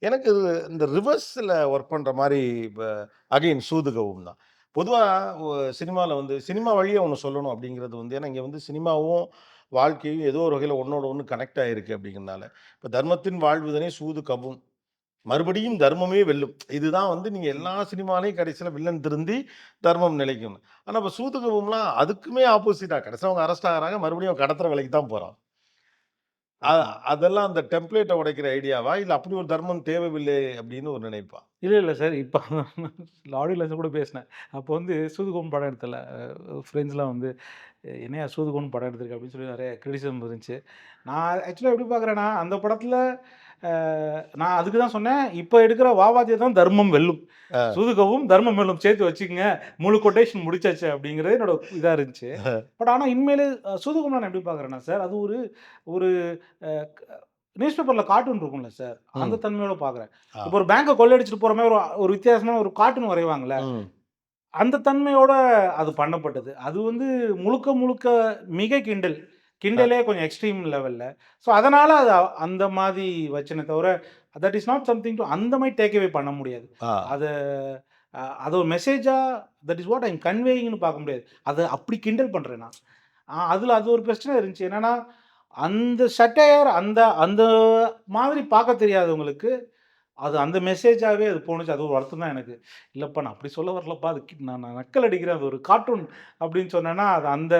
எனக்கு இந்த ரிவர்ஸ்ல ஒர்க் பண்ற மாரி இப்ப அகைன் சூதுகவும் தான். பொதுவா ஒ சினிமால வந்து சினிமா வழியா ஒண்ணு சொல்லணும் அப்படிங்கிறது வந்து ஏன்னா இங்க வந்து சினிமாவும், வாழ்க்கையும் ஏதோ ஒரு வகையில ஒண்ணோட ஒண்ணு கனெக்ட் ஆயிருக்கு அப்படிங்கிறனால, இப்ப தர்மத்தின் வாழ்வுதனை சூது கவ்வும். மறுபடியும் தர்மமே வெல்லும். இதுதான் வந்து நீங்க ம். எல்லா சினிமாலயும் கடைசியில வில்லன் திருந்தி தர்மம் நிலைக்கும். ஆனா இப்ப சூதுகவும்லாம் அதுக்குமே ஆப்போசிட்டா கடைசியில அவங்க அரெஸ்ட் ஆகுறாங்க. மறுபடியும் அவன் கடத்துற வேலைக்கு தான் போறான். அ ஆமா. அதெல்லாம் அந்த டெம்ப்ளேட்ட உடைக்கிற ஐடியாவா? இல்ல அப்படி ஒரு தர்மம் தேவையில்லை அப்படின்னு ஒரு நினைப்பா? இல்ல சார். இப்ப ஆடியோ கூட பேசினேன். அப்போ வந்து சூதுகோன் படம் எடுத்தல. ஃப்ரெண்ட்ஸ்லாம் வந்து "என்னய்யா சூதுகோன் படம் எடுத்திருக்க" அப்படின்னு சொல்லி நெறைய கிரிட்டிசிசம் இருந்துச்சு. நான் ஆக்சுவலா எப்படி பார்க்குறேன்னா, அந்த படத்தில அ நான் அதுக்கு தான் சொன்னேன், "இப்ப எடுக்கிற வாவாத்திய தான் தர்மம் வெல்லும். அ. சூதுகவும் தர்மம் வெல்லும். சேர்த்து வச்சுக்கங்க. முழு கொட்டேஷன் முடிச்சாச்சு" அப்படிங்கிறது என்னோட இதா இருந்துச்சு. பட் ஆனா உண்மையிலே சூதுகம் நான் எப்படி பார்க்குறேன்னா சார், அது ஒரு ஒரு அ நியூஸ் பேப்பர்ல கார்ட்டூன் இருக்கும்ல சார், அந்த ம். தன்மையோட பார்க்குறேன். ஆ. இப்போ ஒரு பேங்க கொள்ளையடிச்சுட்டு போற மாரி ஒரு ஒரு வித்தியாசமான ஒரு கார்ட்டூன் வரைவாங்கல்ல, ம். அந்த தன்மையோட அது பண்ணப்பட்டது. அது வந்து முழுக்க முழுக்க மிக கிண்டல். அ. கிண்டலே கொஞ்சம் எக்ஸ்ட்ரீம் லெவல்ல. ஸோ அதனால அது அந்த மாரி வச்சனே தவிர, that is not something to அந்த மாரி டேக் அவே பண்ண முடியாது. ஆ. அத அத ஒரு மெசேஜா தட் இஸ் வாட் ஐ அம் கன்வேயிங்ன்னு பார்க்க முடியாது. அத அப்படி கிண்டல் பண்றேன் நான். அதுல அது ஒரு பிரச்சனை இருந்துச்சு. என்னன்னா, அந்த சட்டையர் அந்த அந்த மாதிரி பார்க்க தெரியாதவங்களுக்கு, அது அந்த மெசேஜாவே அது போணுச்சு. அது ஒரு வருத்தம் தான் எனக்கு. இல்லப்பா நான் அப்படி சொல்ல வரலப்பா. அது நான் நான் நக்கல் அடிக்கிறேன். அது ஒரு கார்ட்டூன் அப்படின்னு சொன்னேன்னா, அது அந்த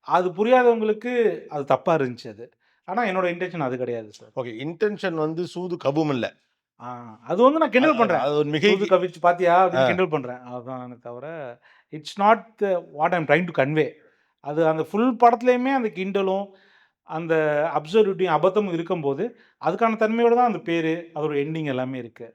அது புரியாதவங்களுக்கு அது தப்பா இருந்துச்சு அது. ஆனா என்னோட இன்டென்ஷன் அது கிடையாது சார். ஓகே. இன்டென்ஷன் வந்து சூது கவ்வும் இல்ல. ஆ அது வந்து நான் அது கிண்டல் அது பண்றேன். அது ஒரு "சூது மிகைக்கு கவிச்சு பாத்தியா?" அ. அப்படின்னு கிண்டல் பண்றேன். அதானே தவிர, it's not what I am trying to convey. அது அந்த ஃபுல் படத்திலயுமே அந்த கிண்டலும், அந்த அப்சர்விட்டியும், அபத்தமும் இருக்கும்போது, அதுக்கான தன்மையோட தான் அந்த பேரு, அதோட எண்டிங் எல்லாமே இருக்கு.